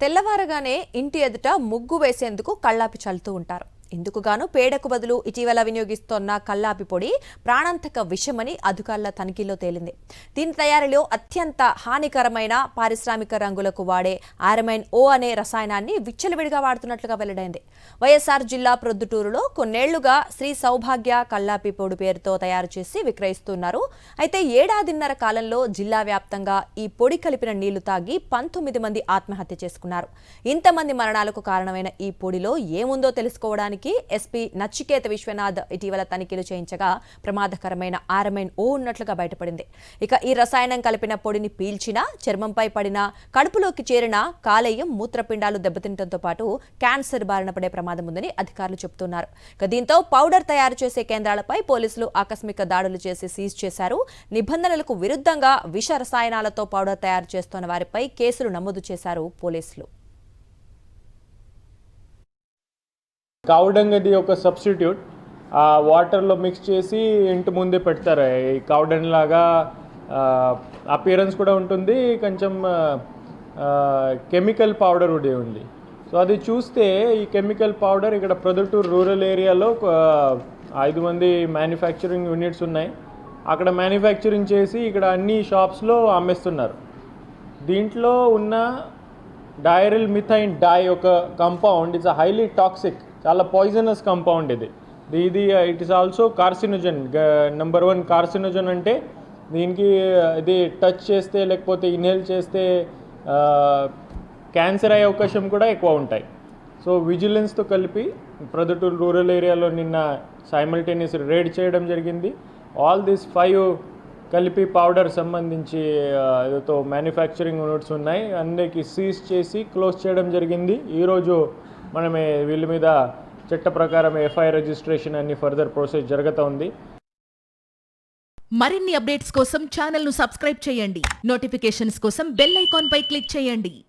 తెల్లవారగానే ఇంటి ఎదుట ముగ్గు వేసేందుకు కళ్ళాపి చల్లుతూ ఉంటారు. ఇందుకుగాను పేడకు బదులు ఇటీవల వినియోగిస్తోన్న కల్లాపి పొడి ప్రాణాంతక విషమని అధికారుల తనిఖీలో తేలింది. దీని తయారీలో అత్యంత హానికరమైన పారిశ్రామిక రంగులకు వాడే ఆరమైన్ ఓ అనే రసాయనాన్ని విచ్చలవిడిగా వాడుతున్నట్లుగా వెల్లడైంది. వైఎస్ఆర్ జిల్లా ప్రొద్దుటూరులో కొన్నేళ్లుగా శ్రీ సౌభాగ్య కల్లాపి పొడి పేరుతో తయారు చేసి విక్రయిస్తున్నారు. అయితే ఏడాదిన్నర కాలంలో జిల్లా వ్యాప్తంగా ఈ పొడి కలిపిన నీళ్లు తాగి 19 మంది ఆత్మహత్య చేసుకున్నారు. ఇంతమంది మరణాలకు కారణమైన ఈ పొడిలో ఏముందో తెలుసుకోవడానికి ఎస్పీ నచికేత విశ్వనాథ్ ఇటీవల తనిఖీలు చేయించగా ప్రమాదకరమైన ఆరమైన్ ఓ ఉన్నట్లుగా బయటపడింది. ఇక ఈ రసాయనం కలిపిన పొడిని పీల్చినా, చర్మంపై పడినా, కడుపులోకి చేరిన కాలేయం, మూత్రపిండాలు దెబ్బతింటంతో పాటు క్యాన్సర్ బారిన పడే ప్రమాదం ఉందని అధికారులు చెబుతున్నారు. ఇక దీంతో పౌడర్ తయారు చేసే కేంద్రాలపై పోలీసులు ఆకస్మిక దాడులు చేసి సీజ్ చేశారు. నిబంధనలకు విరుద్ధంగా విష రసాయనాలతో పౌడర్ తయారు చేస్తున్న వారిపై కేసులు నమోదు చేశారు పోలీసులు. కౌడంగ్ అది ఒక సబ్స్టిట్యూట్ ఆ వాటర్లో మిక్స్ చేసి ఇంటి ముందే పెడతారు. ఈ కౌడంగ్ లాగా అపియరెన్స్ కూడా ఉంటుంది, కొంచెం కెమికల్ పౌడర్ కూడా ఉంది. సో అది చూస్తే ఈ కెమికల్ పౌడర్ ఇక్కడ ప్రొద్దుటూరు రూరల్ ఏరియాలో 5 మంది మ్యానుఫ్యాక్చరింగ్ యూనిట్స్ ఉన్నాయి. అక్కడ మ్యానుఫ్యాక్చరింగ్ చేసి ఇక్కడ అన్ని షాప్స్లో అమ్మేస్తున్నారు. దీంట్లో ఉన్న డైరిల్ మిథైన్ డై ఒక కంపౌండ్ ఇట్స్ హైలీ టాక్సిక్, చాలా పాయిజనస్ కంపౌండ్ ఇది. It is also carcinogen, number 1 carcinogen. అంటే దీనికి ఇది టచ్ చేస్తే లేకపోతే ఇన్హేల్ చేస్తే క్యాన్సర్ అయ్యే అవకాశం కూడా ఎక్కువ ఉంటాయి. సో విజిలెన్స్తో కలిపి ప్రొద్దుటూరు రూరల్ ఏరియాలో నిన్న సైమల్టేనియస్ రేడ్ చేయడం జరిగింది. ఆల్ దిస్ 5 కలిపి పౌడర్ సంబంధించి ఏదో మ్యానుఫ్యాక్చరింగ్ యూనిట్స్ ఉన్నాయి, అందరికి సీజ్ చేసి క్లోజ్ చేయడం జరిగింది. ఈరోజు మనమే వీళ్ళ మీద చట్ట ప్రకారం ఎఫ్ఐఆర్ రిజిస్ట్రేషన్ అన్ని ఫర్దర్ ప్రాసెస్ జరుగుతూ ఉంది. మరిన్ని అప్డేట్స్ కోసం ఛానల్ను సబ్స్క్రైబ్ చేయండి. నోటిఫికేషన్స్ కోసం బెల్ ఐకాన్ పై క్లిక్ చేయండి.